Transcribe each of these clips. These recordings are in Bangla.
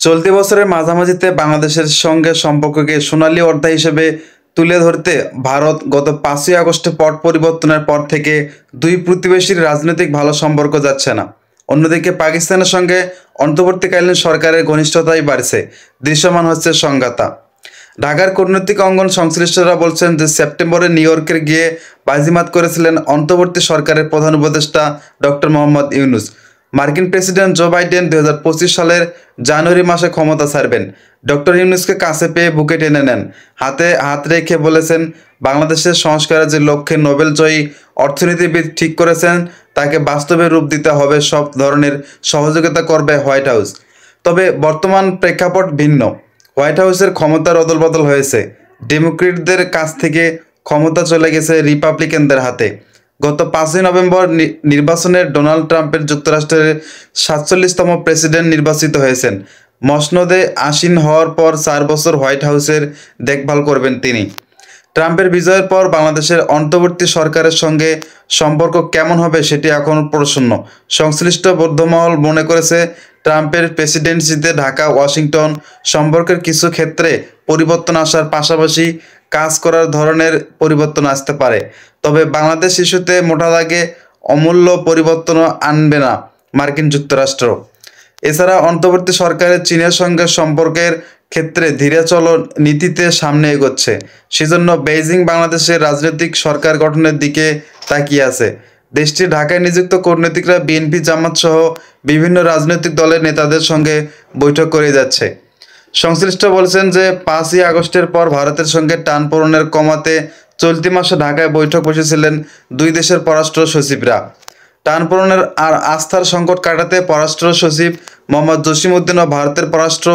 চলতি বছরের মাঝামাঝিতে বাংলাদেশের সঙ্গে সম্পর্ককে সোনালী অধ্যায় হিসেবে তুলে ধরতে ভারত গত ৫ই আগস্টে পট পরিবর্তনের পর থেকে দুই প্রতিবেশীর রাজনৈতিক ভালো সম্পর্ক যাচ্ছে না। অন্যদিকে পাকিস্তানের সঙ্গে অন্তর্বর্তীকালীন সরকারের ঘনিষ্ঠতাই বাড়ছে, দৃশ্যমান হচ্ছে সংঘাতা। ঢাকার কূটনৈতিক অঙ্গন সংশ্লিষ্টরা বলছেন যে সেপ্টেম্বরে নিউ ইয়র্কে গিয়ে বাজিমাত করেছিলেন অন্তর্বর্তী সরকারের প্রধান উপদেষ্টা ডক্টর মোহাম্মদ ইউনূস। মার্কিন প্রেসিডেন্ট জো বাইডেন ২০২৫ সালের জানুয়ারি মাসে ক্ষমতা ছাড়বেন। ডক্টর ইউনূসকে কাছে পেয়ে বুকে টেনে নেন, হাতে হাত রেখে বলেছেন বাংলাদেশের সংস্কারের যে লক্ষ্যে নোবেলজয়ী অর্থনীতিবিদ ঠিক করেছেন তাকে বাস্তবে রূপ দিতে হবে, সব ধরনের সহযোগিতা করবে হোয়াইট হাউস। তবে বর্তমান প্রেক্ষাপট ভিন্ন। হোয়াইট হাউসের ক্ষমতার অদলবদল হয়েছে, ডেমোক্রেটদের কাছ থেকে ক্ষমতা চলে গেছে রিপাবলিকানদের হাতে। গত ৫ই নভেম্বর নির্বাচনে ডোনাল্ড ট্রাম্পের যুক্তরাষ্ট্রের ৪৭তম প্রেসিডেন্ট নির্বাচিত হয়েছেন। মসনদে আসীন হওয়ার পর ৪ বছর হোয়াইট হাউসের দেখভাল করবেন তিনি। ট্রাম্পের বিজয়ের পর বাংলাদেশের অন্তর্বর্তী সরকারের সঙ্গে সম্পর্ক কেমন হবে সেটি এখনও প্রশ্ন। সংশ্লিষ্ট বৌদ্ধমহল মনে করেছে ট্রাম্পের প্রেসিডেন্সিতে ঢাকা ওয়াশিংটন সম্পর্কের কিছু ক্ষেত্রে পরিবর্তন আসার পাশাপাশি কাজ করার ধরনের পরিবর্তন আসতে পারে। তবে বাংলাদেশ ইস্যুতে মোটা দাগে অমূল্য পরিবর্তনও আনবে না মার্কিন যুক্তরাষ্ট্র। এছাড়া অন্তর্বর্তী সরকারের চীনের সঙ্গে সম্পর্কের ক্ষেত্রে ধীরে চলো নীতিতে সামনে এগোচ্ছে। সেজন্য বেইজিং বাংলাদেশের রাজনৈতিক সরকার গঠনের দিকে তাকিয়ে আছে। দেশটির ঢাকায় নিযুক্ত কূটনীতিকরা বিএনপি জামাত সহ বিভিন্ন রাজনৈতিক দলের নেতাদের সঙ্গে বৈঠক করে যাচ্ছে। সংশ্লিষ্ট বলছেন যে ৫ই আগস্টের পর ভারতের সঙ্গে টানপোড়েনের কমাতে চলতি মাসে ঢাকায় বৈঠক বসেছিলেন দুই দেশের পররাষ্ট্র সচিবরা। টানপোড়েনের আর আস্থার সংকট কাটাতে পররাষ্ট্র সচিব মোহাম্মদ জসিমউদ্দিন ও ভারতের পররাষ্ট্র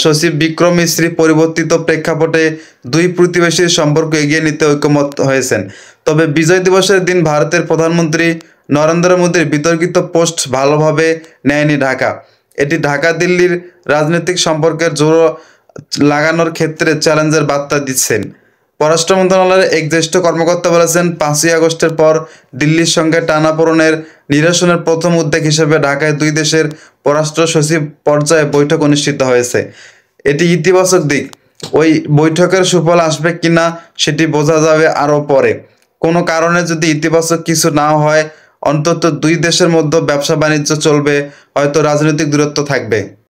সচিব বিক্রম মিশ্রি পরিবর্তিত প্রেক্ষাপটে দুই প্রতিবেশীর সম্পর্ক এগিয়ে নিতে ঐকমত্য হয়েছেন। তবে বিজয় দিবসের দিন ভারতের প্রধানমন্ত্রী নরেন্দ্র মোদীর বিতর্কিত পোস্ট ভালোভাবে নেয়নি ঢাকা। এটি ঢাকা দিল্লির রাজনৈতিক সম্পর্কের জোর লাগানোর ক্ষেত্রে চ্যালেঞ্জের বার্তা দিচ্ছেন। পররাষ্ট্র মন্ত্রণালয়ের এক জ্যেষ্ঠ কর্মকর্তা বলেছেন, ৫ই আগস্টের পর দিল্লির সঙ্গে টানাপোড়েনের নিরসনের প্রথম উদ্যোগ হিসেবে ঢাকায় দুই দেশের পররাষ্ট্র সচিব পর্যায়ে বৈঠক অনুষ্ঠিত হয়েছে। এটি ইতিবাচক দিক। ওই বৈঠকের সুফল আসবে কিনা সেটি বোঝা যাবে আরও পরে। কোনো কারণে যদি ইতিবাচক কিছু না হয়, অন্তত দুই দেশের মধ্যে ব্যবসা বাণিজ্য চলবে, হয়তো রাজনৈতিক দূরত্ব থাকবে।